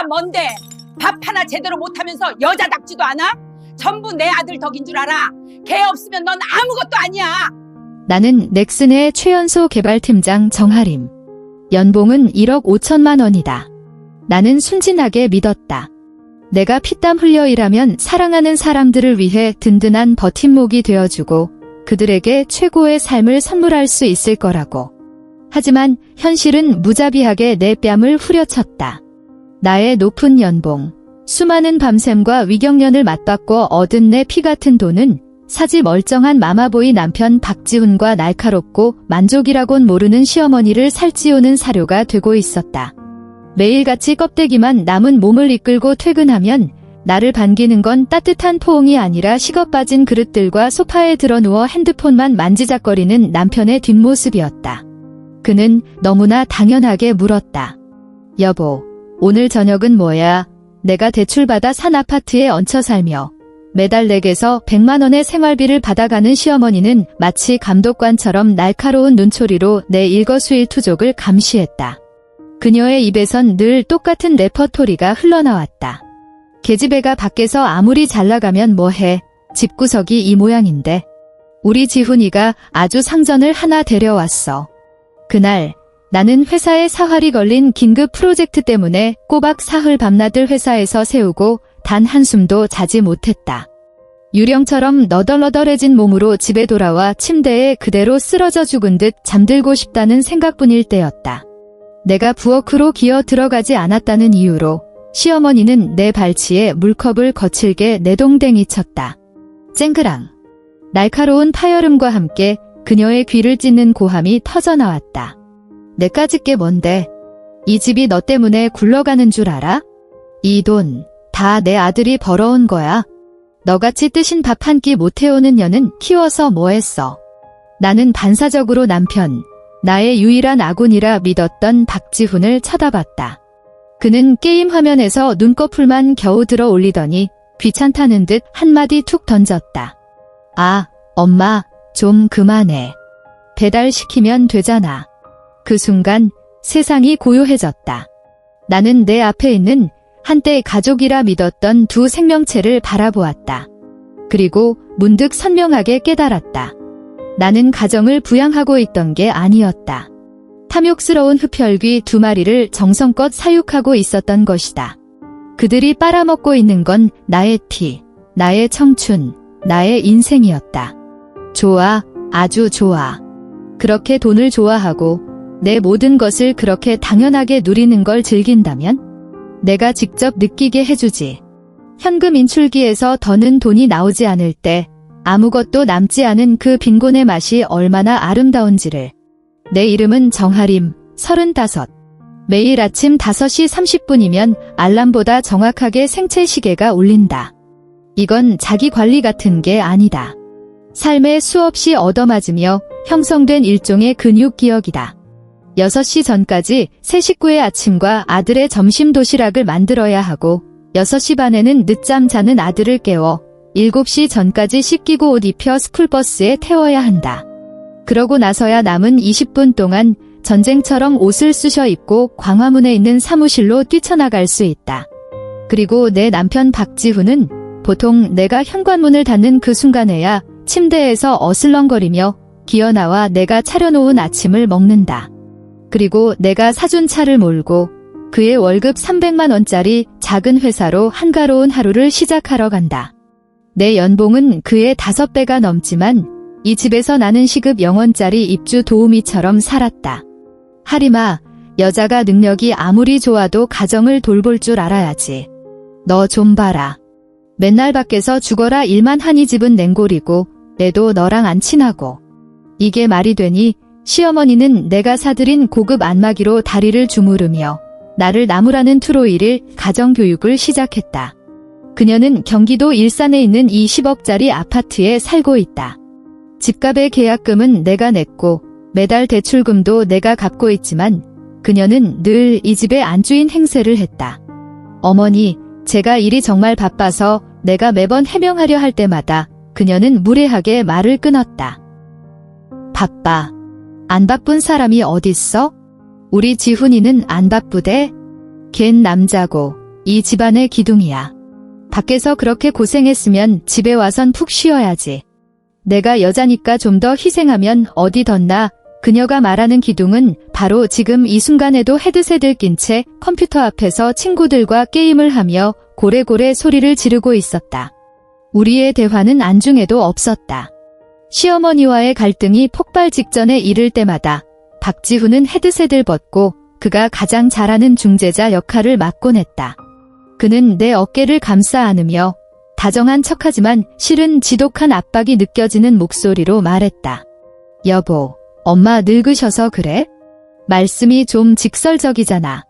뭔데? 밥 하나 제대로 못하면서 여자답지도 않아? 전부 내 아들 덕인 줄 알아. 걔 없으면 넌 아무것도 아니야. 나는 넥슨의 최연소 개발팀장 정하림. 연봉은 1억 5천만 원이다. 나는 순진하게 믿었다. 내가 피땀 흘려 일하면 사랑하는 사람들을 위해 든든한 버팀목이 되어주고 그들에게 최고의 삶을 선물할 수 있을 거라고. 하지만 현실은 무자비하게 내 뺨을 후려쳤다. 나의 높은 연봉, 수많은 밤샘과 위경련을 맞받고 얻은 내 피 같은 돈은 사지 멀쩡한 마마보이 남편 박지훈과 날카롭고 만족이라곤 모르는 시어머니를 살찌우는 사료가 되고 있었다. 매일같이 껍데기만 남은 몸을 이끌고 퇴근하면 나를 반기는 건 따뜻한 포옹이 아니라 식어빠진 그릇들과 소파에 드러누워 핸드폰만 만지작거리는 남편의 뒷모습이었다. 그는 너무나 당연하게 물었다. 여보, 오늘 저녁은 뭐야? 내가 대출받아 산 아파트에 얹혀 살며 매달 댁에서 100만 원의 생활비를 받아가는 시어머니는 마치 감독관처럼 날카로운 눈초리로 내 일거수일투족을 감시했다. 그녀의 입에선 늘 똑같은 레퍼토리가 흘러나왔다. 계집애가 밖에서 아무리 잘나가면 뭐해? 집구석이 이 모양인데. 우리 지훈이가 아주 상전을 하나 데려왔어. 그날 나는 회사에 사활이 걸린 긴급 프로젝트 때문에 꼬박 사흘 밤낮을 회사에서 세우고 단 한숨도 자지 못했다. 유령처럼 너덜너덜해진 몸으로 집에 돌아와 침대에 그대로 쓰러져 죽은 듯 잠들고 싶다는 생각뿐일 때였다. 내가 부엌으로 기어 들어가지 않았다는 이유로 시어머니는 내 발치에 물컵을 거칠게 내동댕이 쳤다. 쨍그랑. 날카로운 파열음과 함께 그녀의 귀를 찢는 고함이 터져나왔다. 내까짓 게 뭔데? 이 집이 너 때문에 굴러가는 줄 알아? 이 돈 다 내 아들이 벌어온 거야. 너같이 뜨신 밥 한 끼 못 해오는 년은 키워서 뭐했어? 나는 반사적으로 남편, 나의 유일한 아군이라 믿었던 박지훈을 쳐다봤다. 그는 게임 화면에서 눈꺼풀만 겨우 들어 올리더니 귀찮다는 듯 한마디 툭 던졌다. 아, 엄마, 좀 그만해. 배달시키면 되잖아. 그 순간 세상이 고요해졌다. 나는 내 앞에 있는 한때 가족이라 믿었던 두 생명체를 바라보았다. 그리고 문득 선명하게 깨달았다. 나는 가정을 부양하고 있던 게 아니었다. 탐욕스러운 흡혈귀 2마리를 정성껏 사육하고 있었던 것이다. 그들이 빨아먹고 있는 건 나의 피, 나의 청춘, 나의 인생이었다. 좋아, 아주 좋아. 그렇게 돈을 좋아하고 내 모든 것을 그렇게 당연하게 누리는 걸 즐긴다면 내가 직접 느끼게 해주지. 현금 인출기에서 더는 돈이 나오지 않을 때 아무것도 남지 않은 그 빈곤의 맛이 얼마나 아름다운지를. 내 이름은 정하림, 35. 매일 아침 5시 30분이면 알람보다 정확하게 생체 시계가 울린다. 이건 자기 관리 같은 게 아니다. 삶에 수없이 얻어맞으며 형성된 일종의 근육 기억이다. 6시 전까지 새 식구의 아침과 아들의 점심 도시락을 만들어야 하고 6시 반에는 늦잠 자는 아들을 깨워 7시 전까지 씻기고 옷 입혀 스쿨버스에 태워야 한다. 그러고 나서야 남은 20분 동안 전쟁처럼 옷을 쑤셔 입고 광화문에 있는 사무실로 뛰쳐나갈 수 있다. 그리고 내 남편 박지훈은 보통 내가 현관문을 닫는 그 순간에야 침대에서 어슬렁거리며 기어나와 내가 차려놓은 아침을 먹는다. 그리고 내가 사준 차를 몰고 그의 월급 300만 원짜리 작은 회사로 한가로운 하루를 시작하러 간다. 내 연봉은 그의 5배가 넘지만 이 집에서 나는 시급 0원짜리 입주 도우미처럼 살았다. 하림아, 여자가 능력이 아무리 좋아도 가정을 돌볼 줄 알아야지. 너 좀 봐라. 맨날 밖에서 죽어라 일만 하니 집은 냉골이고 애도 너랑 안 친하고. 이게 말이 되니? 시어머니는 내가 사들인 고급 안마기로 다리를 주무르며 나를 나무라는 투로 1일 가정교육을 시작했다. 그녀는 경기도 일산에 있는 20억짜리 아파트에 살고 있다. 집값의 계약금은 내가 냈고 매달 대출금도 내가 갚고 있지만 그녀는 늘 이 집의 안주인 행세를 했다. 어머니, 제가 일이 정말 바빠서 내가 매번 해명하려 할 때마다 그녀는 무례하게 말을 끊었다. 바빠. 안 바쁜 사람이 어딨어? 우리 지훈이는 안 바쁘대? 걘 남자고 이 집안의 기둥이야. 밖에서 그렇게 고생했으면 집에 와선 푹 쉬어야지. 내가 여자니까 좀 더 희생하면 어디 덧나. 그녀가 말하는 기둥은 바로 지금 이 순간에도 헤드셋을 낀 채 컴퓨터 앞에서 친구들과 게임을 하며 고래고래 소리를 지르고 있었다. 우리의 대화는 안중에도 없었다. 시어머니와의 갈등이 폭발 직전에 이를 때마다 박지훈은 헤드셋을 벗고 그가 가장 잘하는 중재자 역할을 맡곤 했다. 그는 내 어깨를 감싸 안으며 다정한 척하지만 실은 지독한 압박이 느껴지는 목소리로 말했다. 여보, 엄마 늙으셔서 그래? 말씀이 좀 직설적이잖아.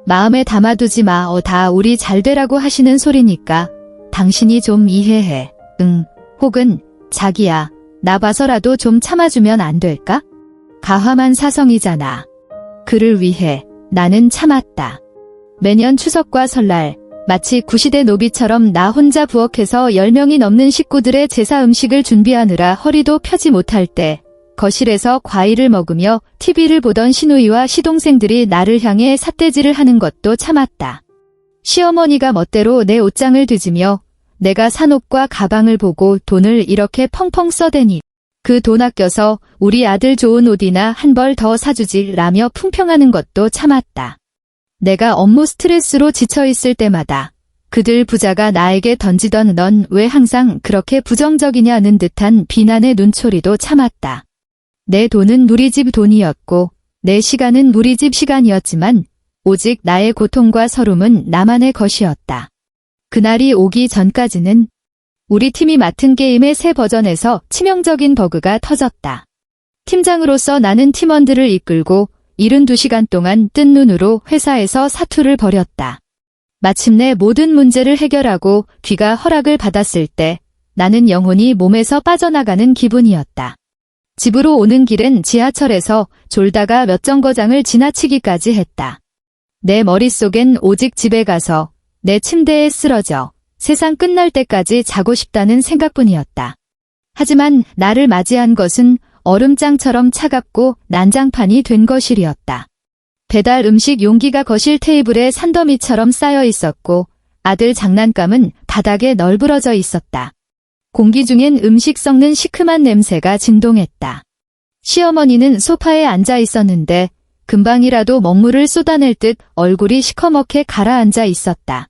마음에 담아두지 마. 다 우리 잘 되라고 하시는 소리니까 당신이 좀 이해해. 응. 혹은 자기야, 나 봐서라도 좀 참아주면 안 될까? 가함한 사성이잖아. 그를 위해 나는 참았다. 매년 추석과 설날 마치 구시대 노비처럼 나 혼자 부엌에서 10명이 넘는 식구들의 제사 음식을 준비하느라 허리도 펴지 못할 때 거실에서 과일을 먹으며 TV를 보던 시누이와 시동생들이 나를 향해 삿대질을 하는 것도 참았다. 시어머니가 멋대로 내 옷장을 뒤지며 내가 산 옷과 가방을 보고 돈을 이렇게 펑펑 써대니 그 돈 아껴서 우리 아들 좋은 옷이나 한 벌 더 사주지 라며 풍평하는 것도 참았다. 내가 업무 스트레스로 지쳐있을 때마다 그들 부자가 나에게 던지던 넌 왜 항상 그렇게 부정적이냐는 듯한 비난의 눈초리도 참았다. 내 돈은 우리 집 돈이었고 내 시간은 우리 집 시간이었지만 오직 나의 고통과 서름은 나만의 것이었다. 그날이 오기 전까지는 우리 팀이 맡은 게임의 새 버전에서 치명적인 버그가 터졌다. 팀장으로서 나는 팀원들을 이끌고 72시간 동안 뜬 눈으로 회사에서 사투를 벌였다. 마침내 모든 문제를 해결하고 귀가 허락을 받았을 때 나는 영혼이 몸에서 빠져나가는 기분이었다. 집으로 오는 길은 지하철에서 졸다가 몇 정거장을 지나치기까지 했다. 내 머릿속엔 오직 집에 가서 내 침대에 쓰러져 세상 끝날 때까지 자고 싶다는 생각뿐이었다. 하지만 나를 맞이한 것은 얼음장처럼 차갑고 난장판이 된 거실이었다. 배달 음식 용기가 거실 테이블에 산더미처럼 쌓여 있었고 아들 장난감은 바닥에 널브러져 있었다. 공기 중엔 음식 썩는 시큼한 냄새가 진동했다. 시어머니는 소파에 앉아 있었는데 금방이라도 먹물을 쏟아낼 듯 얼굴이 시커멓게 가라앉아 있었다.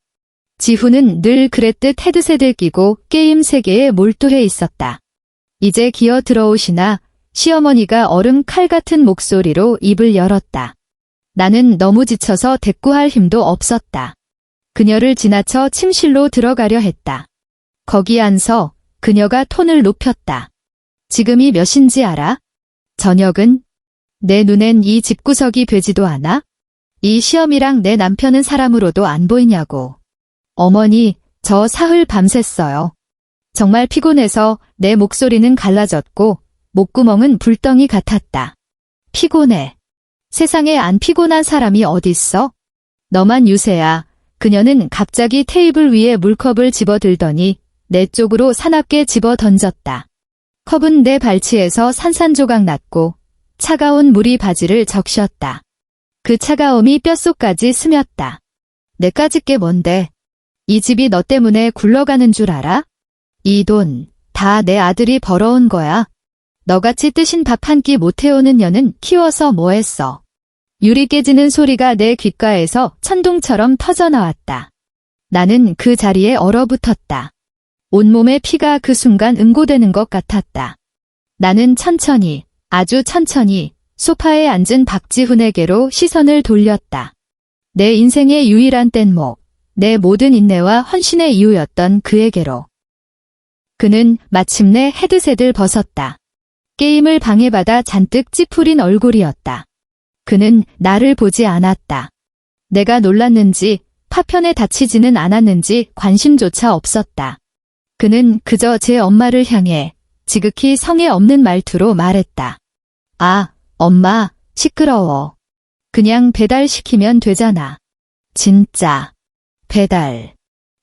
지훈은 늘 그랬듯 헤드셋을 끼고 게임 세계에 몰두해 있었다. 이제 기어 들어오시나 시어머니가 얼음 칼 같은 목소리로 입을 열었다. 나는 너무 지쳐서 대꾸할 힘도 없었다. 그녀를 지나쳐 침실로 들어가려 했다. 거기 앉서 그녀가 톤을 높였다. 지금이 몇인지 알아? 저녁은? 내 눈엔 이 집구석이 되지도 않아? 이 시험이랑 내 남편은 사람으로도 안 보이냐고. 어머니, 저 사흘 밤샜어요. 정말 피곤해서 내 목소리는 갈라졌고 목구멍은 불덩이 같았다. 피곤해. 세상에 안 피곤한 사람이 어딨어? 너만 유세야. 그녀는 갑자기 테이블 위에 물컵을 집어들더니 내 쪽으로 사납게 집어 던졌다. 컵은 내 발치에서 산산조각 났고 차가운 물이 바지를 적셨다. 그 차가움이 뼛속까지 스몄다. 내까짓 게 뭔데? 이 집이 너 때문에 굴러가는 줄 알아? 이 돈 다 내 아들이 벌어온 거야. 너같이 뜨신 밥 한 끼 못 해오는 년은 키워서 뭐 했어? 유리 깨지는 소리가 내 귓가에서 천둥처럼 터져나왔다. 나는 그 자리에 얼어붙었다. 온몸의 피가 그 순간 응고되는 것 같았다. 나는 천천히, 아주 천천히 소파에 앉은 박지훈에게로 시선을 돌렸다. 내 인생의 유일한 뗏목, 내 모든 인내와 헌신의 이유였던 그에게로. 그는 마침내 헤드셋을 벗었다. 게임을 방해받아 잔뜩 찌푸린 얼굴이었다. 그는 나를 보지 않았다. 내가 놀랐는지 파편에 다치지는 않았는지 관심조차 없었다. 그는 그저 제 엄마를 향해 지극히 성의 없는 말투로 말했다. 아, 엄마, 시끄러워. 그냥 배달시키면 되잖아. 진짜. 배달.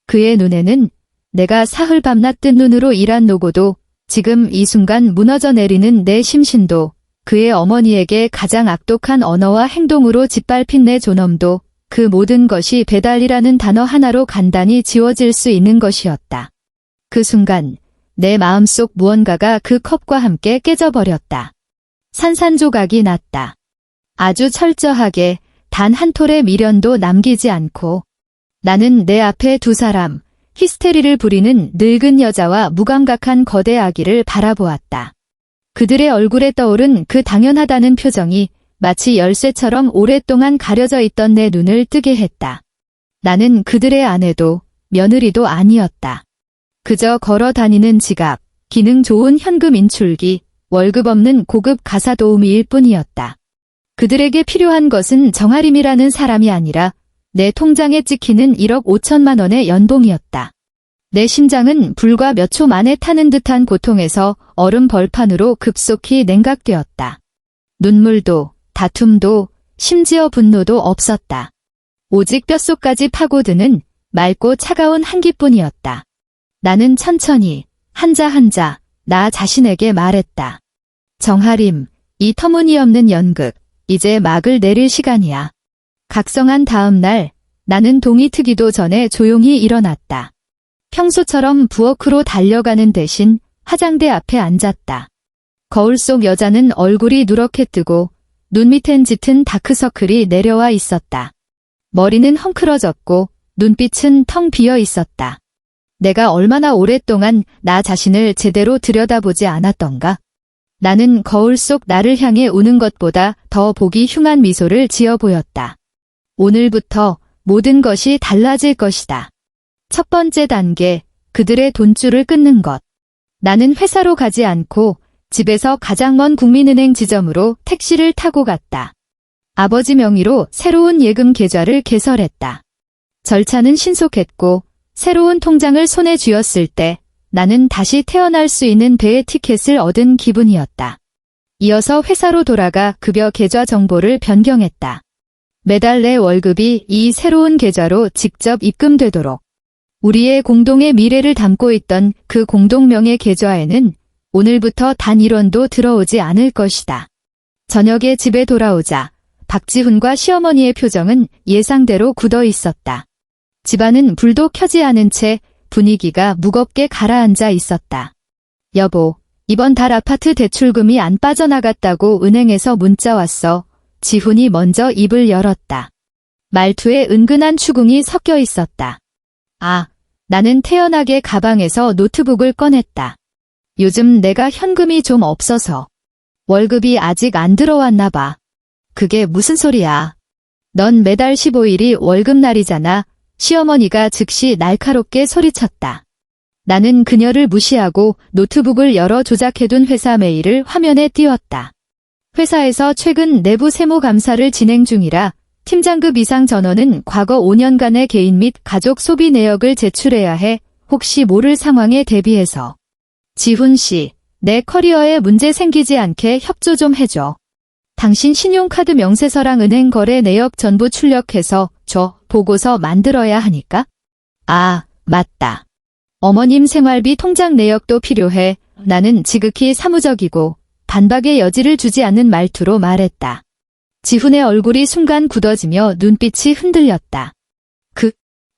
그의 눈에는 내가 사흘 밤낮 뜬 눈으로 일한 노고도 지금 이 순간 무너져 내리는 내 심신도 그의 어머니에게 가장 악독한 언어와 행동으로 짓밟힌 내 존엄도 그 모든 것이 배달이라는 단어 하나로 간단히 지워질 수 있는 것이었다. 그 순간 내 마음속 무언가가 그 컵과 함께 깨져버렸다. 산산조각이 났다. 아주 철저하게 단 한 톨의 미련도 남기지 않고 나는 내 앞에 두 사람, 히스테리를 부리는 늙은 여자와 무감각한 거대 아기를 바라보았다. 그들의 얼굴에 떠오른 그 당연하다는 표정이 마치 열쇠처럼 오랫동안 가려져 있던 내 눈을 뜨게 했다. 나는 그들의 아내도 며느리도 아니었다. 그저 걸어 다니는 지갑, 기능 좋은 현금 인출기, 월급 없는 고급 가사 도우미일 뿐이었다. 그들에게 필요한 것은 정아림이라는 사람이 아니라 내 통장에 찍히는 1억 5천만 원의 연봉이었다. 내 심장은 불과 몇 초 만에 타는 듯한 고통에서 얼음 벌판으로 급속히 냉각되었다. 눈물도, 다툼도, 심지어 분노도 없었다. 오직 뼛속까지 파고드는 맑고 차가운 한기뿐이었다. 나는 천천히, 한자 한자, 나 자신에게 말했다. 정아림, 이 터무니없는 연극, 이제 막을 내릴 시간이야. 각성한 다음 날, 나는 동이 트기도 전에 조용히 일어났다. 평소처럼 부엌으로 달려가는 대신 화장대 앞에 앉았다. 거울 속 여자는 얼굴이 누렇게 뜨고 눈 밑엔 짙은 다크서클이 내려와 있었다. 머리는 헝클어졌고 눈빛은 텅 비어 있었다. 내가 얼마나 오랫동안 나 자신을 제대로 들여다보지 않았던가? 나는 거울 속 나를 향해 우는 것보다 더 보기 흉한 미소를 지어 보였다. 오늘부터 모든 것이 달라질 것이다. 첫 번째 단계, 그들의 돈줄을 끊는 것. 나는 회사로 가지 않고 집에서 가장 먼 국민은행 지점으로 택시를 타고 갔다. 아버지 명의로 새로운 예금 계좌를 개설했다. 절차는 신속했고 새로운 통장을 손에 쥐었을 때 나는 다시 태어날 수 있는 배의 티켓을 얻은 기분이었다. 이어서 회사로 돌아가 급여 계좌 정보를 변경했다. 매달 내 월급이 이 새로운 계좌로 직접 입금되도록. 우리의 공동의 미래를 담고 있던 그 공동명의 계좌에는 오늘부터 단 1원도 들어오지 않을 것이다. 저녁에 집에 돌아오자 박지훈과 시어머니의 표정은 예상대로 굳어 있었다. 집안은 불도 켜지 않은 채 분위기가 무겁게 가라앉아 있었다. 여보, 이번 달 아파트 대출금이 안 빠져나갔다고 은행에서 문자 왔어. 지훈이 먼저 입을 열었다. 말투에 은근한 추궁이 섞여 있었다. 아, 나는 태연하게 가방에서 노트북을 꺼냈다. 요즘 내가 현금이 좀 없어서. 월급이 아직 안 들어왔나 봐. 그게 무슨 소리야. 넌 매달 15일이 월급날이잖아. 시어머니가 즉시 날카롭게 소리쳤다. 나는 그녀를 무시하고 노트북을 열어 조작해둔 회사 메일을 화면에 띄웠다. 회사에서 최근 내부 세무 감사를 진행 중이라 팀장급 이상 전원은 과거 5년간의 개인 및 가족 소비 내역을 제출해야 해 혹시 모를 상황에 대비해서. 지훈 씨, 내 커리어에 문제 생기지 않게 협조 좀 해줘. 당신 신용카드 명세서랑 은행 거래 내역 전부 출력해서 줘 보고서 만들어야 하니까? 아, 맞다. 어머님 생활비 통장 내역도 필요해. 나는 지극히 사무적이고 반박의 여지를 주지 않는 말투로 말했다. 지훈의 얼굴이 순간 굳어지며 눈빛이 흔들렸다.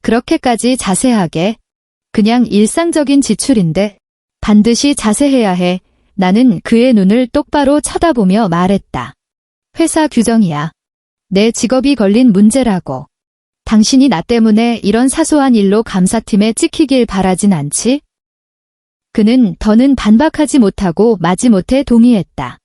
그렇게까지 자세하게? 그냥 일상적인 지출인데 반드시 자세해야 해. 나는 그의 눈을 똑바로 쳐다보며 말했다. 회사 규정이야. 내 직업이 걸린 문제라고. 당신이 나 때문에 이런 사소한 일로 감사팀에 찍히길 바라진 않지? 그는 더는 반박하지 못하고 마지못해 동의했다.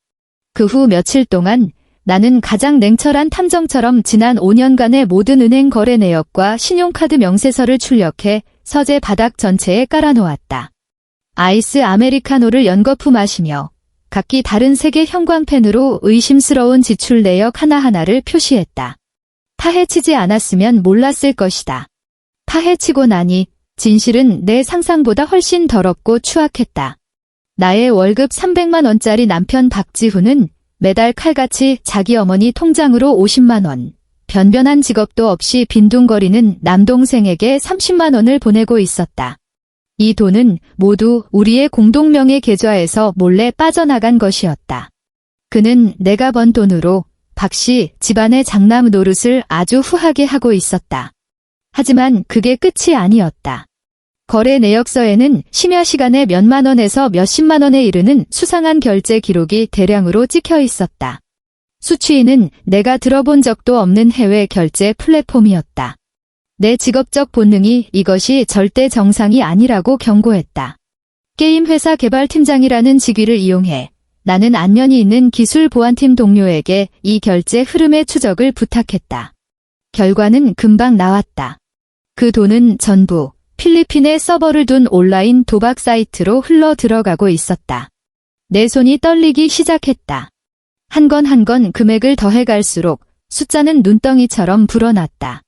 그 후 며칠 동안 나는 가장 냉철한 탐정처럼 지난 5년간의 모든 은행 거래 내역과 신용카드 명세서를 출력해 서재 바닥 전체에 깔아놓았다. 아이스 아메리카노를 연거푸 마시며 각기 다른 색의 형광펜으로 의심스러운 지출 내역 하나하나를 표시했다. 파헤치지 않았으면 몰랐을 것이다. 파헤치고 나니 진실은 내 상상보다 훨씬 더럽고 추악했다. 나의 월급 300만 원짜리 남편 박지훈은 매달 칼같이 자기 어머니 통장으로 50만 원, 변변한 직업도 없이 빈둥거리는 남동생에게 30만 원을 보내고 있었다. 이 돈은 모두 우리의 공동명의 계좌에서 몰래 빠져나간 것이었다. 그는 내가 번 돈으로 박씨 집안의 장남 노릇을 아주 후하게 하고 있었다. 하지만 그게 끝이 아니었다. 거래 내역서에는 심야 시간에 몇만 원에서 몇십만 원에 이르는 수상한 결제 기록이 대량으로 찍혀 있었다. 수취인은 내가 들어본 적도 없는 해외 결제 플랫폼이었다. 내 직업적 본능이 이것이 절대 정상이 아니라고 경고했다. 게임 회사 개발팀장이라는 직위를 이용해 나는 안면이 있는 기술 보안팀 동료에게 이 결제 흐름의 추적을 부탁했다. 결과는 금방 나왔다. 그 돈은 전부 필리핀에 서버를 둔 온라인 도박 사이트로 흘러 들어가고 있었다. 내 손이 떨리기 시작했다. 한 건 한 건 금액을 더해갈수록 숫자는 눈덩이처럼 불어났다.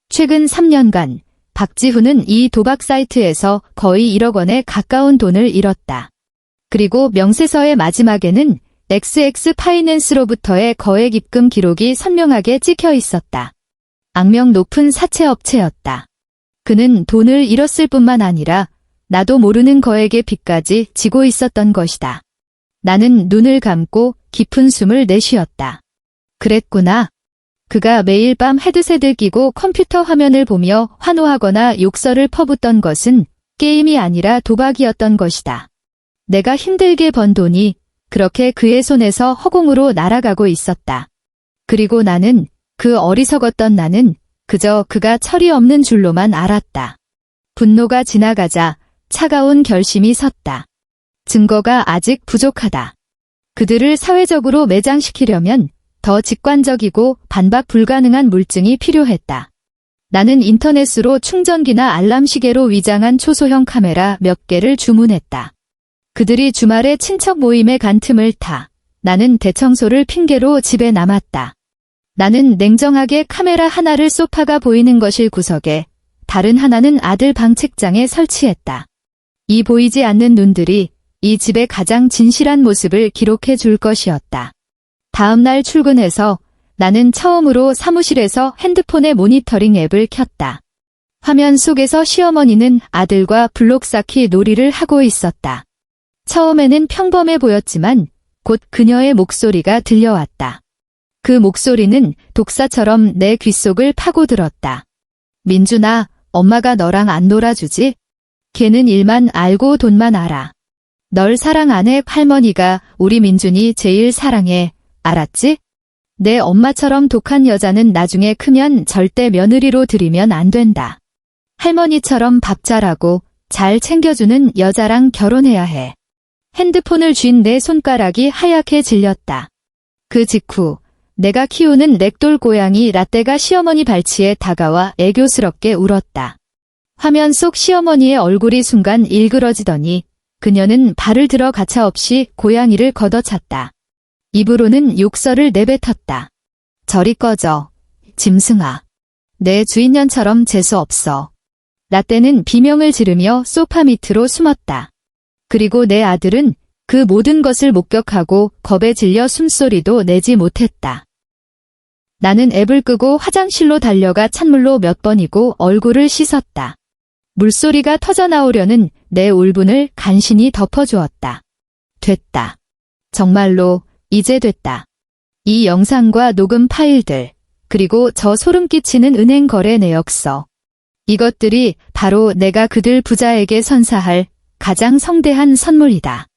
최근 3년간 박지훈은 이 도박 사이트에서 거의 1억 원에 가까운 돈을 잃었다. 그리고 명세서의 마지막에는 XX 파이낸스로부터의 거액 입금 기록이 선명하게 찍혀 있었다. 악명 높은 사채업체였다. 그는 돈을 잃었을 뿐만 아니라 나도 모르는 거액의 빚까지 지고 있었던 것이다. 나는 눈을 감고 깊은 숨을 내쉬었다. 그랬구나. 그가 매일 밤 헤드셋을 끼고 컴퓨터 화면을 보며 환호하거나 욕설을 퍼붓던 것은 게임이 아니라 도박이었던 것이다. 내가 힘들게 번 돈이 그렇게 그의 손에서 허공으로 날아가고 있었다. 그리고 나는, 그 어리석었던 나는 그저 그가 철이 없는 줄로만 알았다. 분노가 지나가자 차가운 결심이 섰다. 증거가 아직 부족하다. 그들을 사회적으로 매장시키려면 더 직관적이고 반박 불가능한 물증이 필요했다. 나는 인터넷으로 충전기나 알람 시계로 위장한 초소형 카메라 몇 개를 주문했다. 그들이 주말에 친척 모임에 간 틈을 타 나는 대청소를 핑계로 집에 남았다. 나는 냉정하게 카메라 하나를 소파가 보이는 거실 구석에, 다른 하나는 아들 방 책장에 설치했다. 이 보이지 않는 눈들이 이 집의 가장 진실한 모습을 기록해 줄 것이었다. 다음 날 출근해서 나는 처음으로 사무실에서 핸드폰의 모니터링 앱을 켰다. 화면 속에서 시어머니는 아들과 블록 쌓기 놀이를 하고 있었다. 처음에는 평범해 보였지만 곧 그녀의 목소리가 들려왔다. 그 목소리는 독사처럼 내 귓속을 파고들었다. 민준아, 엄마가 너랑 안 놀아주지? 걔는 일만 알고 돈만 알아. 널 사랑 안 해. 할머니가 우리 민준이 제일 사랑해. 알았지? 내 엄마처럼 독한 여자는 나중에 크면 절대 며느리로 들이면 안 된다. 할머니처럼 밥 잘하고 잘 챙겨주는 여자랑 결혼해야 해. 핸드폰을 쥔 내 손가락이 하얗게 질렸다. 그 직후 내가 키우는 렉돌 고양이 라떼가 시어머니 발치에 다가와 애교스럽게 울었다. 화면 속 시어머니의 얼굴이 순간 일그러지더니 그녀는 발을 들어 가차없이 고양이를 걷어찼다. 입으로는 욕설을 내뱉었다. 저리 꺼져. 짐승아. 내 주인년처럼 재수 없어. 라떼는 비명을 지르며 소파 밑으로 숨었다. 그리고 내 아들은 그 모든 것을 목격하고 겁에 질려 숨소리도 내지 못했다. 나는 앱을 끄고 화장실로 달려가 찬물로 몇 번이고 얼굴을 씻었다. 물소리가 터져나오려는 내 울분을 간신히 덮어주었다. 됐다. 정말로 이제 됐다. 이 영상과 녹음 파일들, 그리고 저 소름 끼치는 은행 거래 내역서. 이것들이 바로 내가 그들 부자에게 선사할 가장 성대한 선물이다.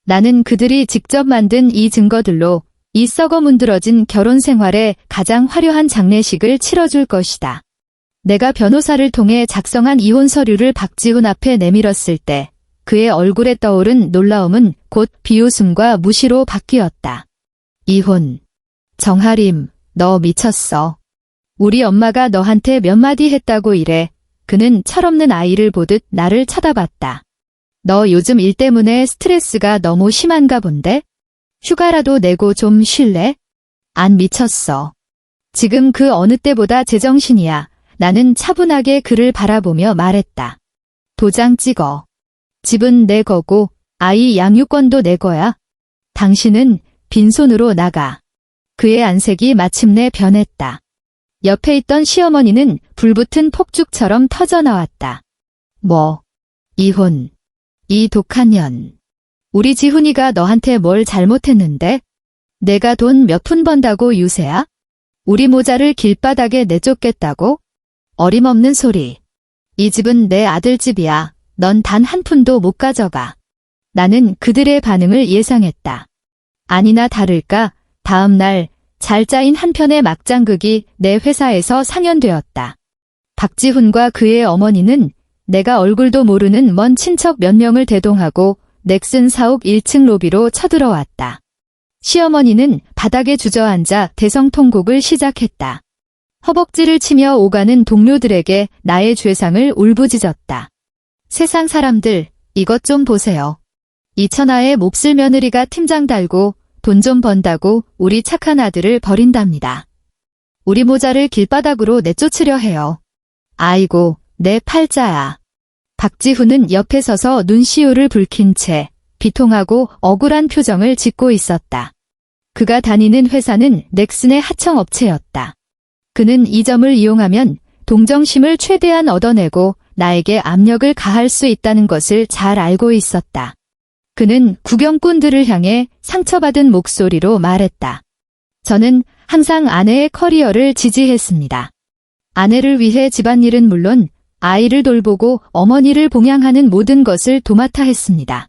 나는 그들이 직접 만든 이 증거들로 이 썩어 문드러진 결혼 생활에 가장 화려한 장례식을 치러줄 것이다. 내가 변호사를 통해 작성한 이혼 서류를 박지훈 앞에 내밀었을 때 그의 얼굴에 떠오른 놀라움은 곧 비웃음과 무시로 바뀌었다. 이혼. 정하림, 너 미쳤어. 우리 엄마가 너한테 몇 마디 했다고 이래. 그는 철없는 아이를 보듯 나를 쳐다봤다. 너 요즘 일 때문에 스트레스가 너무 심한가 본데? 휴가라도 내고 좀 쉴래? 안 미쳤어. 지금 그 어느 때보다 제정신이야. 나는 차분하게 그를 바라보며 말했다. 도장 찍어. 집은 내 거고 아이 양육권도 내 거야. 당신은 빈손으로 나가. 그의 안색이 마침내 변했다. 옆에 있던 시어머니는 불붙은 폭죽처럼 터져나왔다. 뭐? 이혼. 이 독한 년. 우리 지훈이가 너한테 뭘 잘못했는데? 내가 돈 몇 푼 번다고 유세야? 우리 모자를 길바닥에 내쫓겠다고? 어림없는 소리. 이 집은 내 아들 집이야. 넌 단 한 푼도 못 가져가. 나는 그들의 반응을 예상했다. 아니나 다를까 다음 날 잘 짜인 한 편의 막장극이 내 회사에서 상연되었다. 박지훈과 그의 어머니는 내가 얼굴도 모르는 먼 친척 몇 명을 대동하고 넥슨 사옥 1층 로비로 쳐들어왔다. 시어머니는 바닥에 주저앉아 대성통곡을 시작했다. 허벅지를 치며 오가는 동료들에게 나의 죄상을 울부짖었다. 세상 사람들, 이것 좀 보세요. 이 천하의 몹쓸 며느리가 팀장 달고 돈 좀 번다고 우리 착한 아들을 버린답니다. 우리 모자를 길바닥으로 내쫓으려 해요. 아이고, 내 팔자야. 박지훈은 옆에 서서 눈시울을 붉힌 채 비통하고 억울한 표정을 짓고 있었다. 그가 다니는 회사는 넥슨의 하청업체였다. 그는 이 점을 이용하면 동정심을 최대한 얻어내고 나에게 압력을 가할 수 있다는 것을 잘 알고 있었다. 그는 구경꾼들을 향해 상처받은 목소리로 말했다. 저는 항상 아내의 커리어를 지지했습니다. 아내를 위해 집안일은 물론 아이를 돌보고 어머니를 봉양하는 모든 것을 도맡아 했습니다.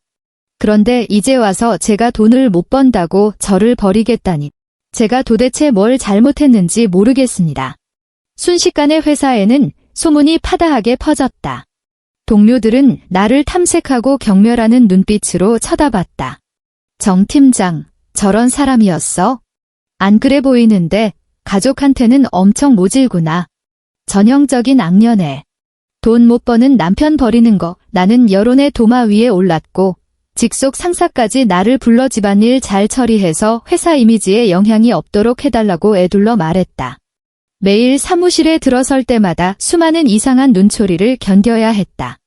그런데 이제 와서 제가 돈을 못 번다고 저를 버리겠다니 제가 도대체 뭘 잘못했는지 모르겠습니다. 순식간에 회사에는 소문이 파다하게 퍼졌다. 동료들은 나를 탐색하고 경멸하는 눈빛으로 쳐다봤다. 정 팀장, 저런 사람이었어? 안 그래 보이는데 가족한테는 엄청 모질구나. 전형적인 악년애. 돈 못 버는 남편 버리는 거. 나는 여론의 도마 위에 올랐고 직속 상사까지 나를 불러 집안일 잘 처리해서 회사 이미지에 영향이 없도록 해달라고 애둘러 말했다. 매일 사무실에 들어설 때마다 수많은 이상한 눈초리를 견뎌야 했다.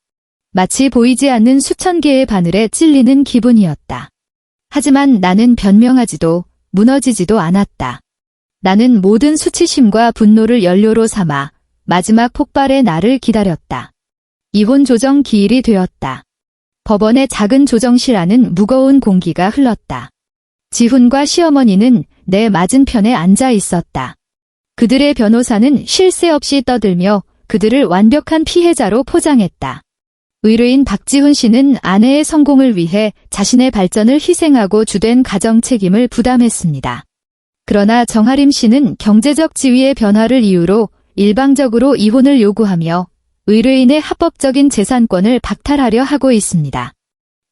마치 보이지 않는 수천 개의 바늘에 찔리는 기분이었다. 하지만 나는 변명하지도 무너지지도 않았다. 나는 모든 수치심과 분노를 연료로 삼아 마지막 폭발의 날을 기다렸다. 이혼 조정 기일이 되었다. 법원의 작은 조정실 안은 무거운 공기가 흘렀다. 지훈과 시어머니는 내 맞은편에 앉아 있었다. 그들의 변호사는 쉴 새 없이 떠들며 그들을 완벽한 피해자로 포장했다. 의뢰인 박지훈 씨는 아내의 성공을 위해 자신의 발전을 희생하고 주된 가정 책임을 부담했습니다. 그러나 정하림 씨는 경제적 지위의 변화를 이유로 일방적으로 이혼을 요구하며 의뢰인의 합법적인 재산권을 박탈하려 하고 있습니다.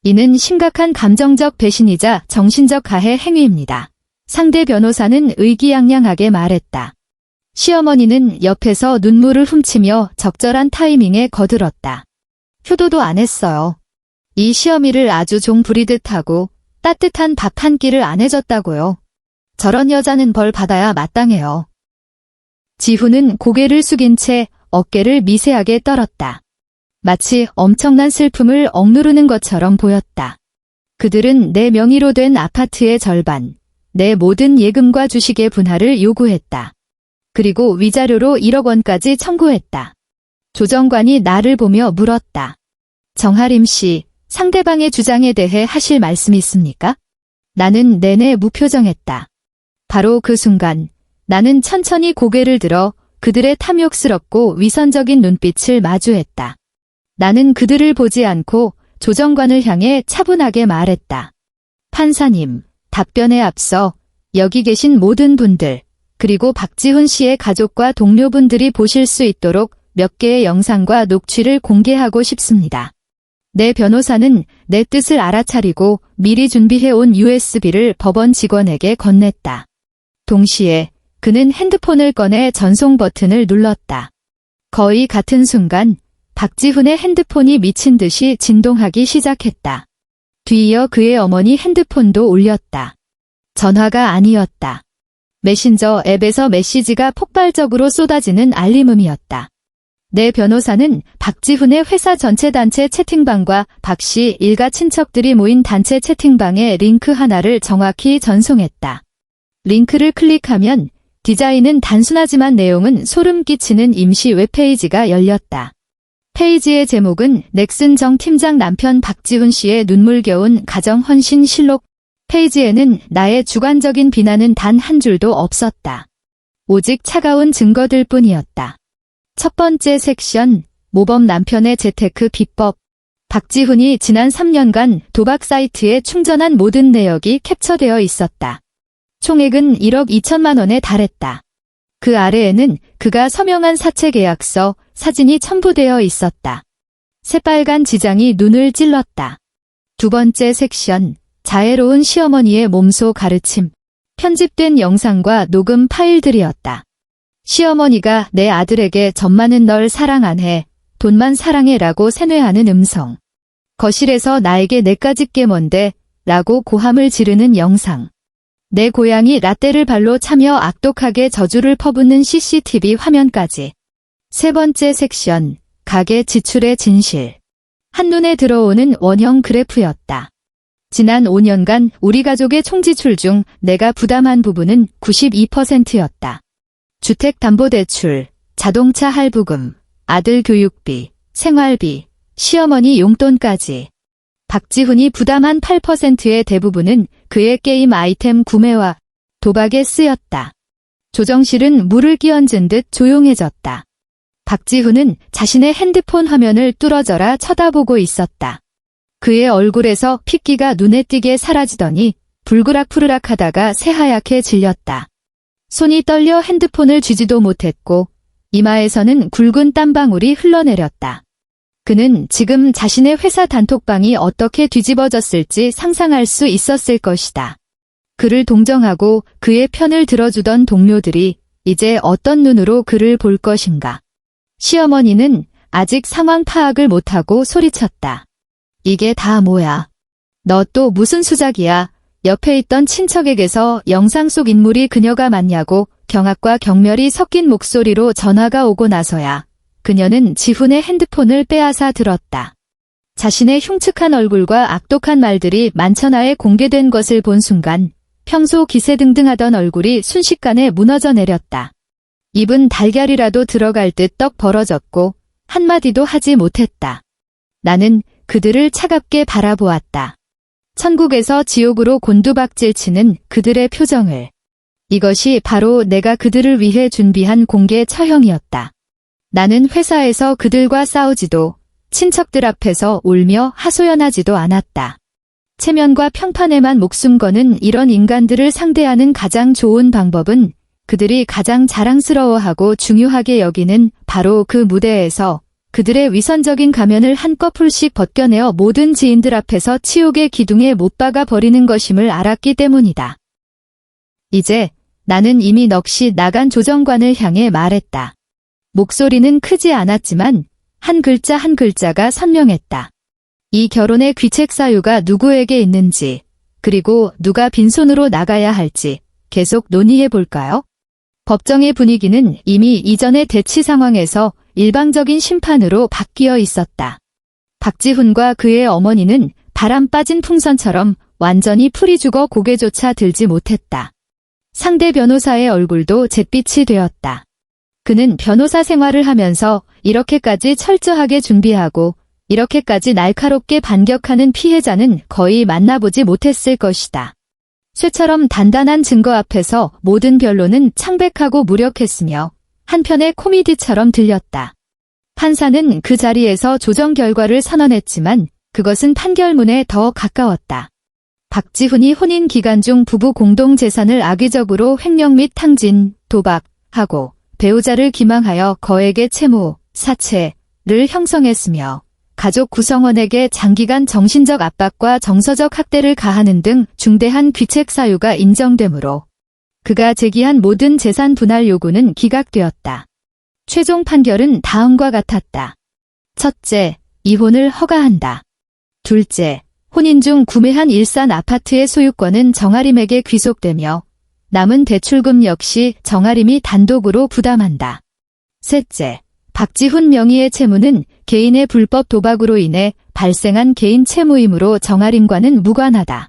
이는 심각한 감정적 배신이자 정신적 가해 행위입니다. 상대 변호사는 의기양양하게 말했다. 시어머니는 옆에서 눈물을 훔치며 적절한 타이밍에 거들었다. 효도도 안 했어요. 이 시어미를 아주 종 부리듯 하고 따뜻한 밥 한 끼를 안 해줬다고요. 저런 여자는 벌 받아야 마땅해요. 지훈은 고개를 숙인 채 어깨를 미세하게 떨었다. 마치 엄청난 슬픔을 억누르는 것처럼 보였다. 그들은 내 명의로 된 아파트의 절반, 내 모든 예금과 주식의 분할을 요구했다. 그리고 위자료로 1억 원까지 청구했다. 조정관이 나를 보며 물었다. 정하림 씨, 상대방의 주장에 대해 하실 말씀 있습니까? 나는 내내 무표정했다. 바로 그 순간 나는 천천히 고개를 들어 그들의 탐욕스럽고 위선적인 눈빛을 마주했다. 나는 그들을 보지 않고 조정관을 향해 차분하게 말했다. 판사님, 답변에 앞서 여기 계신 모든 분들, 그리고 박지훈 씨의 가족과 동료분들이 보실 수 있도록 몇 개의 영상과 녹취를 공개하고 싶습니다. 내 변호사는 내 뜻을 알아차리고 미리 준비해온 USB를 법원 직원에게 건넸다. 동시에 그는 핸드폰을 꺼내 전송 버튼을 눌렀다. 거의 같은 순간 박지훈의 핸드폰이 미친 듯이 진동하기 시작했다. 뒤이어 그의 어머니 핸드폰도 울렸다. 전화가 아니었다. 메신저 앱에서 메시지가 폭발적으로 쏟아지는 알림음이었다. 내 변호사는 박지훈의 회사 전체 단체 채팅방과 박씨 일가 친척들이 모인 단체 채팅방의 링크 하나를 정확히 전송했다. 링크를 클릭하면 디자인은 단순하지만 내용은 소름 끼치는 임시 웹페이지가 열렸다. 페이지의 제목은 넥슨 정 팀장 남편 박지훈 씨의 눈물겨운 가정 헌신 실록. 페이지에는 나의 주관적인 비난은 단 한 줄도 없었다. 오직 차가운 증거들 뿐이었다. 첫 번째 섹션, 모범 남편의 재테크 비법. 박지훈이 지난 3년간 도박 사이트에 충전한 모든 내역이 캡처되어 있었다. 총액은 1억 2천만 원에 달했다. 그 아래에는 그가 서명한 사채 계약서, 사진이 첨부되어 있었다. 새빨간 지장이 눈을 찔렀다. 두 번째 섹션, 자애로운 시어머니의 몸소 가르침. 편집된 영상과 녹음 파일들이었다. 시어머니가 내 아들에게 전만은 널 사랑 안 해, 돈만 사랑해라고 세뇌하는 음성. 거실에서 나에게 내까짓 게 뭔데? 라고 고함을 지르는 영상. 내 고양이 라떼를 발로 차며 악독하게 저주를 퍼붓는 CCTV 화면까지. 세 번째 섹션, 가계 지출의 진실. 한눈에 들어오는 원형 그래프였다. 지난 5년간 우리 가족의 총지출 중 내가 부담한 부분은 92%였다. 주택담보대출, 자동차 할부금, 아들 교육비, 생활비, 시어머니 용돈까지. 박지훈이 부담한 8%의 대부분은 그의 게임 아이템 구매와 도박에 쓰였다. 조정실은 물을 끼얹은 듯 조용해졌다. 박지훈은 자신의 핸드폰 화면을 뚫어져라 쳐다보고 있었다. 그의 얼굴에서 핏기가 눈에 띄게 사라지더니 불그락푸르락 하다가 새하얗게 질렸다. 손이 떨려 핸드폰을 쥐지도 못했고 이마에서는 굵은 땀방울이 흘러내렸다. 그는 지금 자신의 회사 단톡방이 어떻게 뒤집어졌을지 상상할 수 있었을 것이다. 그를 동정하고 그의 편을 들어주던 동료들이 이제 어떤 눈으로 그를 볼 것인가. 시어머니는 아직 상황 파악을 못하고 소리쳤다. 이게 다 뭐야? 너 또 무슨 수작이야? 옆에 있던 친척에게서 영상 속 인물이 그녀가 맞냐고 경악과 경멸이 섞인 목소리로 전화가 오고 나서야 그녀는 지훈의 핸드폰을 빼앗아 들었다. 자신의 흉측한 얼굴과 악독한 말들이 만천하에 공개된 것을 본 순간 평소 기세등등하던 얼굴이 순식간에 무너져 내렸다. 입은 달걀이라도 들어갈 듯 떡 벌어졌고 한마디도 하지 못했다. 나는 그들을 차갑게 바라보았다. 천국에서 지옥으로 곤두박질치는 그들의 표정을. 이것이 바로 내가 그들을 위해 준비한 공개 처형이었다. 나는 회사에서 그들과 싸우지도 친척들 앞에서 울며 하소연하지도 않았다. 체면과 평판에만 목숨 거는 이런 인간들을 상대하는 가장 좋은 방법은 그들이 가장 자랑스러워하고 중요하게 여기는 바로 그 무대에서 그들의 위선적인 가면을 한꺼풀씩 벗겨내어 모든 지인들 앞에서 치욕의 기둥에 못 박아 버리는 것임을 알았기 때문이다. 이제 나는 이미 넋이 나간 조정관을 향해 말했다. 목소리는 크지 않았지만 한 글자 한 글자가 선명했다. 이 결혼의 귀책 사유가 누구에게 있는지, 그리고 누가 빈손으로 나가야 할지 계속 논의해 볼까요? 법정의 분위기는 이미 이전의 대치 상황에서 일방적인 심판으로 바뀌어 있었다. 박지훈과 그의 어머니는 바람 빠진 풍선처럼 완전히 풀이 죽어 고개조차 들지 못했다. 상대 변호사의 얼굴도 잿빛이 되었다. 그는 변호사 생활을 하면서 이렇게까지 철저하게 준비하고 이렇게까지 날카롭게 반격하는 피해자는 거의 만나보지 못했을 것이다. 쇠처럼 단단한 증거 앞에서 모든 변론은 창백하고 무력했으며 한편의 코미디처럼 들렸다. 판사는 그 자리에서 조정 결과를 선언했지만 그것은 판결문에 더 가까웠다. 박지훈이 혼인 기간 중 부부 공동 재산을 악의적으로 횡령 및 탕진, 도박하고 배우자를 기망하여 거액의 채무, 사채를 형성했으며 가족 구성원에게 장기간 정신적 압박과 정서적 학대를 가하는 등 중대한 귀책 사유가 인정되므로 그가 제기한 모든 재산 분할 요구는 기각되었다. 최종 판결은 다음과 같았다. 첫째, 이혼을 허가한다. 둘째, 혼인 중 구매한 일산 아파트의 소유권은 정아림에게 귀속되며 남은 대출금 역시 정아림이 단독으로 부담한다. 셋째, 박지훈 명의의 채무는 개인의 불법 도박으로 인해 발생한 개인 채무이므로 정아림과는 무관하다.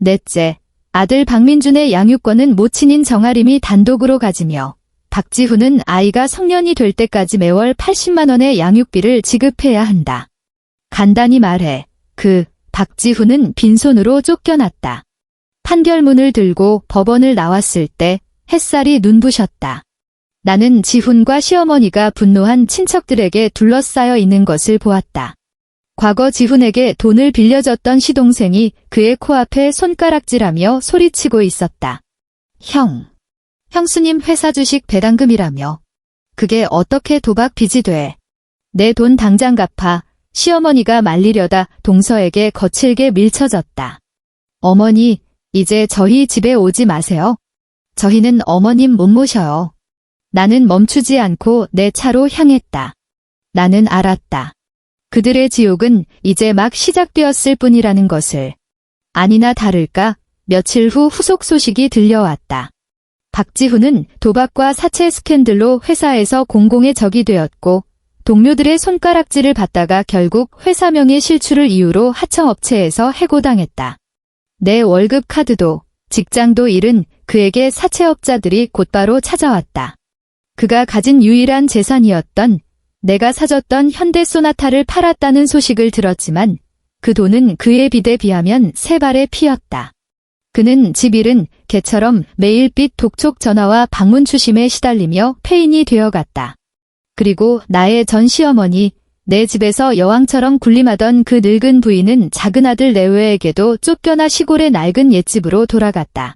넷째, 아들 박민준의 양육권은 모친인 정아림이 단독으로 가지며 박지훈은 아이가 성년이 될 때까지 매월 80만 원의 양육비를 지급해야 한다. 간단히 말해, 박지훈은 빈손으로 쫓겨났다. 판결문을 들고 법원을 나왔을 때 햇살이 눈부셨다. 나는 지훈과 시어머니가 분노한 친척들에게 둘러싸여 있는 것을 보았다. 과거 지훈에게 돈을 빌려줬던 시동생이 그의 코앞에 손가락질하며 소리치고 있었다. 형수님 회사 주식 배당금이라며. 그게 어떻게 도박 빚이 돼. 내 돈 당장 갚아. 시어머니가 말리려다 동서에게 거칠게 밀쳐졌다. 어머니, 이제 저희 집에 오지 마세요. 저희는 어머님 못 모셔요. 나는 멈추지 않고 내 차로 향했다. 나는 알았다. 그들의 지옥은 이제 막 시작되었을 뿐이라는 것을. 아니나 다를까 며칠 후 후속 소식이 들려왔다. 박지훈은 도박과 사채 스캔들로 회사에서 공공의 적이 되었고 동료들의 손가락질을 받다가 결국 회사 명의 실추를 이유로 하청업체에서 해고당했다. 내 월급 카드도 직장도 잃은 그에게 사채업자들이 곧바로 찾아왔다. 그가 가진 유일한 재산이었던 내가 사줬던 현대 소나타를 팔았다는 소식을 들었지만 그 돈은 그의 빚에 비하면 세 발의 피였다. 그는 집 잃은 개처럼 매일빛 독촉 전화와 방문 추심에 시달리며 폐인이 되어갔다. 그리고 나의 전 시어머니, 내 집에서 여왕처럼 군림하던 그 늙은 부인은 작은 아들 내외에게도 쫓겨나 시골의 낡은 옛집으로 돌아갔다.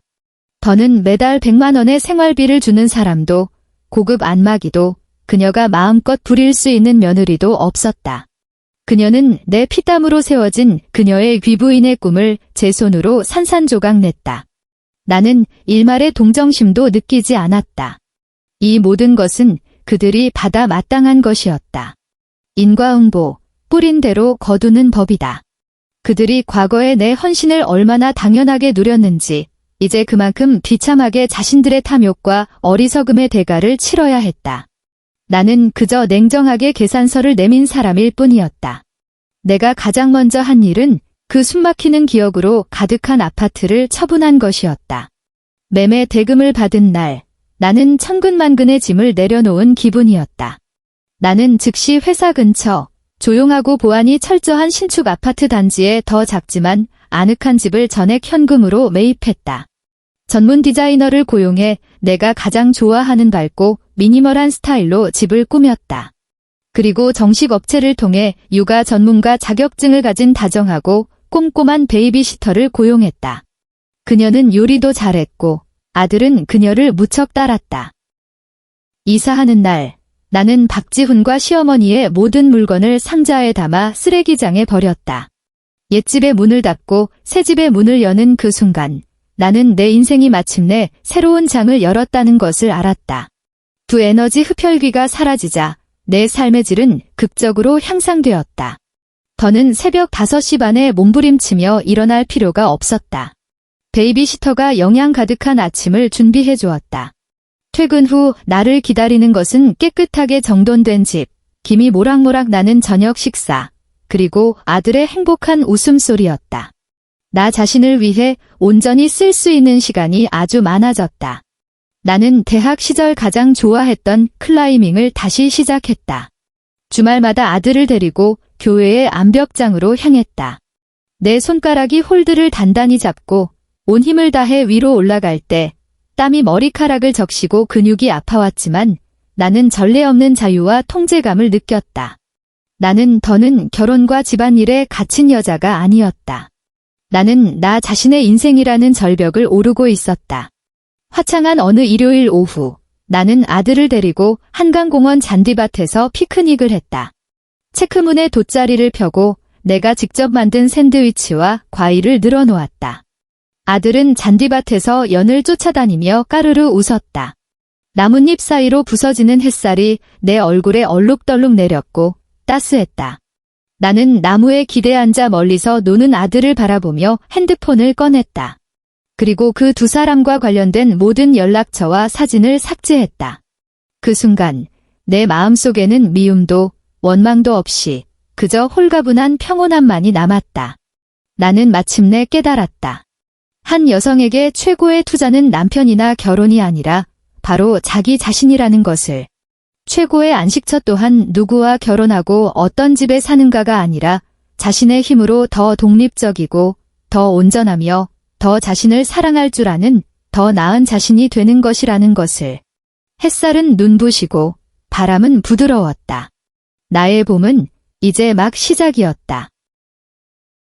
더는 매달 100만 원의 생활비를 주는 사람도 고급 안마기도 그녀가 마음껏 부릴 수 있는 며느리도 없었다. 그녀는 내 피땀으로 세워진 그녀의 귀부인의 꿈을 제 손으로 산산조각 냈다. 나는 일말의 동정심도 느끼지 않았다. 이 모든 것은 그들이 받아 마땅한 것이었다. 인과응보, 뿌린 대로 거두는 법이다. 그들이 과거에 내 헌신을 얼마나 당연하게 누렸는지 이제 그만큼 비참하게 자신들의 탐욕과 어리석음의 대가를 치러야 했다. 나는 그저 냉정하게 계산서를 내민 사람일 뿐이었다. 내가 가장 먼저 한 일은 그 숨막히는 기억으로 가득한 아파트를 처분한 것이었다. 매매 대금을 받은 날, 나는 천근만근의 짐을 내려놓은 기분이었다. 나는 즉시 회사 근처 조용하고 보안이 철저한 신축 아파트 단지에 더 작지만 아늑한 집을 전액 현금으로 매입했다. 전문 디자이너를 고용해 내가 가장 좋아하는 밝고 미니멀한 스타일로 집을 꾸몄다. 그리고 정식 업체를 통해 육아 전문가 자격증을 가진 다정하고 꼼꼼한 베이비시터를 고용했다. 그녀는 요리도 잘했고 아들은 그녀를 무척 따랐다. 이사하는 날, 나는 박지훈과 시어머니의 모든 물건을 상자에 담아 쓰레기장에 버렸다. 옛집의 문을 닫고 새집의 문을 여는 그 순간, 나는 내 인생이 마침내 새로운 장을 열었다는 것을 알았다. 두 에너지 흡혈귀가 사라지자 내 삶의 질은 극적으로 향상되었다. 더는 새벽 5시 반에 몸부림치며 일어날 필요가 없었다. 베이비시터가 영양 가득한 아침을 준비해 주었다. 퇴근 후 나를 기다리는 것은 깨끗하게 정돈된 집, 김이 모락모락 나는 저녁 식사, 그리고 아들의 행복한 웃음소리였다. 나 자신을 위해 온전히 쓸 수 있는 시간이 아주 많아졌다. 나는 대학 시절 가장 좋아했던 클라이밍을 다시 시작했다. 주말마다 아들을 데리고 교회의 암벽장으로 향했다. 내 손가락이 홀드를 단단히 잡고 온 힘을 다해 위로 올라갈 때 땀이 머리카락을 적시고 근육이 아파왔지만 나는 전례 없는 자유와 통제감을 느꼈다. 나는 더는 결혼과 집안일에 갇힌 여자가 아니었다. 나는 나 자신의 인생이라는 절벽을 오르고 있었다. 화창한 어느 일요일 오후, 나는 아들을 데리고 한강공원 잔디밭에서 피크닉을 했다. 체크문에 돗자리를 펴고 내가 직접 만든 샌드위치와 과일을 늘어놓았다. 아들은 잔디밭에서 연을 쫓아다니며 까르르 웃었다. 나뭇잎 사이로 부서지는 햇살이 내 얼굴에 얼룩덜룩 내렸고 따스했다. 나는 나무에 기대 앉아 멀리서 노는 아들을 바라보며 핸드폰을 꺼냈다. 그리고 그 두 사람과 관련된 모든 연락처와 사진을 삭제했다. 그 순간 내 마음속에는 미움도 원망도 없이 그저 홀가분한 평온함만이 남았다. 나는 마침내 깨달았다. 한 여성에게 최고의 투자는 남편이나 결혼이 아니라 바로 자기 자신이라는 것을. 최고의 안식처 또한 누구와 결혼하고 어떤 집에 사는가가 아니라 자신의 힘으로 더 독립적이고 더 온전하며 더 자신을 사랑할 줄 아는 더 나은 자신이 되는 것이라는 것을. 햇살은 눈부시고 바람은 부드러웠다. 나의 봄은 이제 막 시작이었다.